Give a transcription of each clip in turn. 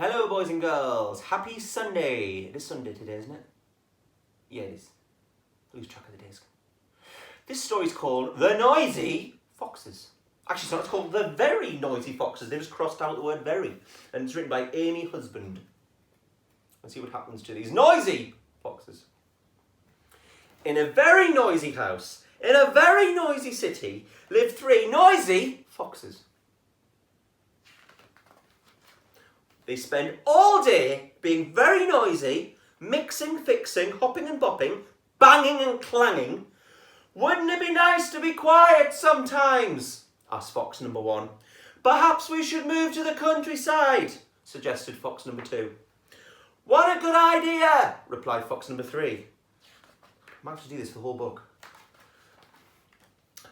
Hello boys and girls, happy Sunday. It is Sunday today, isn't it? Yeah, it is. I lose track of the days. This story's called The Noisy Foxes. Actually, it's not, it's called The Very Noisy Foxes. They've just crossed out the word very. And it's written by Amy Husband. Let's see what happens to these noisy foxes. In a very noisy house, in a very noisy city, lived three noisy foxes. They spend all day being very noisy, mixing, fixing, hopping and bopping, banging and clanging. Wouldn't it be nice to be quiet sometimes? Asked fox number one. Perhaps we should move to the countryside, suggested fox number two. What a good idea, replied fox number three. I might have to do this for the whole book.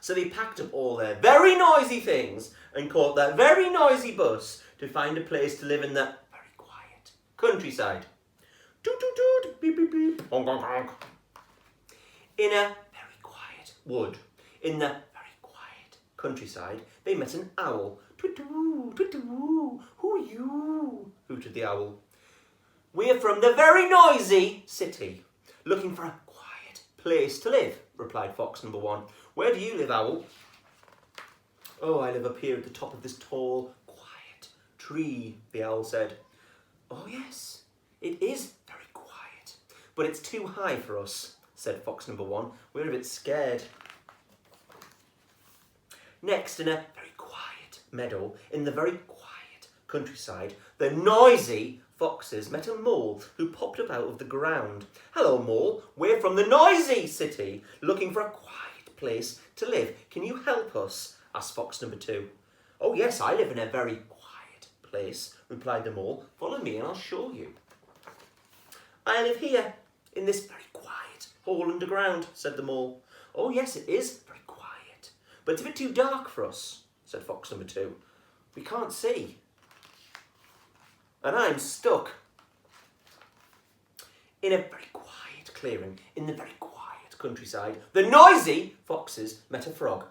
So they packed up all their very noisy things and caught their very noisy bus to find a place to live in the very quiet countryside. Toot toot toot, beep beep beep, honk honk honk. In a very quiet wood, in the very quiet countryside, they met an owl. Twit-woo, twit-woo, who are you? Hooted the owl. We're from the very noisy city, looking for a quiet place to live, replied fox number one. Where do you live, owl? Oh, I live up here at the top of this tall, quiet tree, the owl said. Oh yes, it is very quiet, but it's too high for us, said fox number one. We're a bit scared. Next, in a very quiet meadow, in the very quiet countryside, the noisy foxes met a mole who popped up out of the ground. Hello, mole. We're from the noisy city, looking for a quiet place to live. Can you help us? Asked fox number two. Oh yes, I live in a very quiet place, replied the mole. Follow me and I'll show you. I live here, in this very quiet hole underground, said the mole. Oh yes, it is very quiet, but it's a bit too dark for us, said fox number two. We can't see. And I'm stuck. In a very quiet clearing, in the very quiet countryside, the noisy foxes met a frog.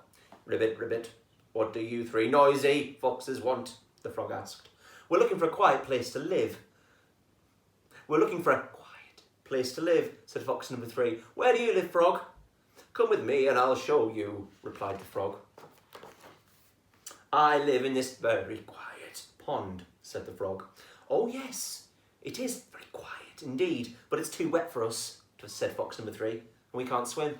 Ribbit, ribbit, what do you three noisy foxes want? The frog asked. We're looking for a quiet place to live. We're looking for a quiet place to live, said fox number three. Where do you live, frog? Come with me and I'll show you, replied the frog. I live in this very quiet pond, said the frog. Oh yes, it is very quiet indeed, but it's too wet for us, said fox number three, and we can't swim.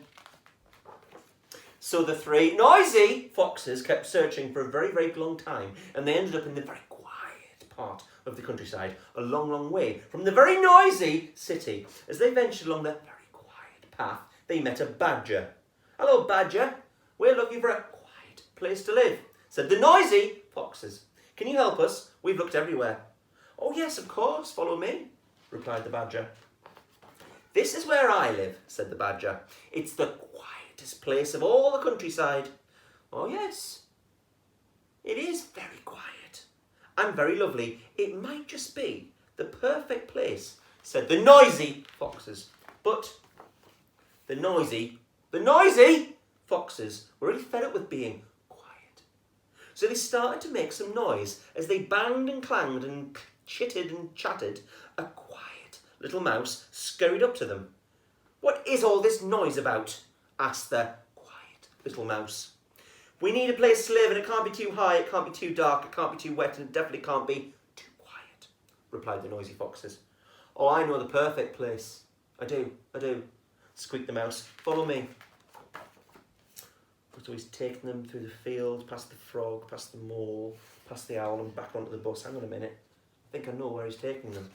So the three noisy foxes kept searching for a very, very long time, and they ended up in the very quiet part of the countryside, a long, long way from the very noisy city. As they ventured along the very quiet path, they met a badger. Hello, badger. We're looking for a quiet place to live, said the noisy foxes. Can you help us? We've looked everywhere. Oh yes, of course, follow me, replied the badger. This is where I live, said the badger. It's the quietest place of all the countryside. Oh yes, it is very quiet and very lovely. It might just be the perfect place, said the noisy foxes. But the noisy foxes were really fed up with being quiet. So they started to make some noise as they banged and clanged and chittered and chattered. A quiet little mouse scurried up to them. What is all this noise about? Asked the quiet little mouse. We need a place to live, and it can't be too high, it can't be too dark, it can't be too wet, and it definitely can't be too quiet, replied the noisy foxes. Oh, I know the perfect place. I do, squeaked the mouse. Follow me. So he's taking them through the field, past the frog, past the mole, past the owl, and back onto the bus. Hang on a minute. I think I know where he's taking them.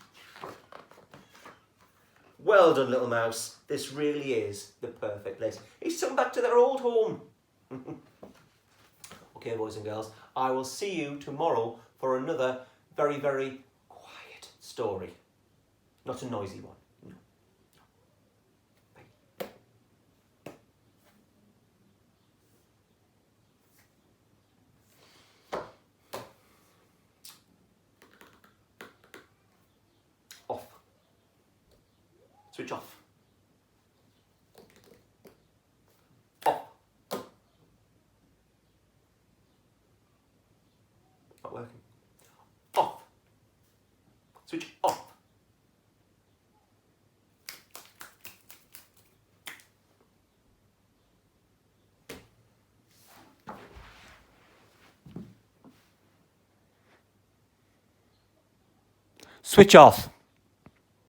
Well done, little mouse. This really is the perfect place. He's come back to their old home. Okay, boys and girls, I will see you tomorrow for another very, very quiet story. Not a noisy one. No. Off. Switch off. Off. Not working. Off. Switch off. Switch off.